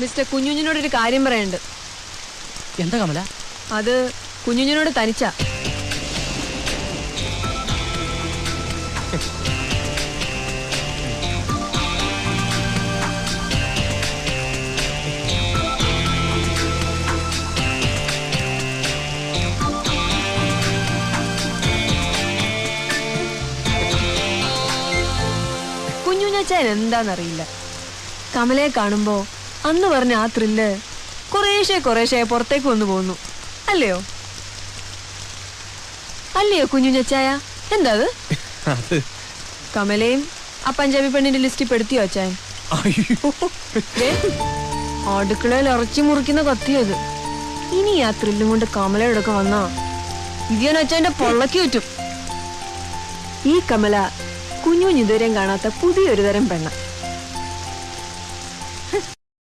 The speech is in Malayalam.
മിസ്റ്റർ കുഞ്ഞുഞ്ഞിനോടൊരു കാര്യം പറയാനുണ്ട്. എന്താ കമല? അത് കുഞ്ഞുഞ്ഞിനോട് തനിച്ചാ. കുഞ്ഞുഞ്ഞച്ചാൻ എന്താന്നറിയില്ല. കമലയെ കാണുമ്പോ അന്ന് പറഞ്ഞ ആ ത്രില്ല് കുറേശ്ശെ പുറത്തേക്ക് വന്നു പോകുന്നു. അല്ലയോ കുഞ്ഞുഞ്ഞച്ചായ? എന്താ അത്? കമലയും ആ പഞ്ചാബി പെണ്ണിന്റെ ലിസ്റ്റിൽ പെടുത്തിയോ അച്ചായൻ? അടുക്കളയിൽ ഇറച്ചി മുറിക്കുന്ന കത്തിയത്. ഇനി ആ ത്രില്ലും കൊണ്ട് കമലയുടെ ഒക്കെ വന്നാ ഇതിയാൻ അച്ചായന്റെ പൊള്ളക്ക് ചുറ്റും. ഈ കമല കുഞ്ഞുഞ്ഞിതുവരെയും കാണാത്ത പുതിയൊരു തരം പെണ്ണ.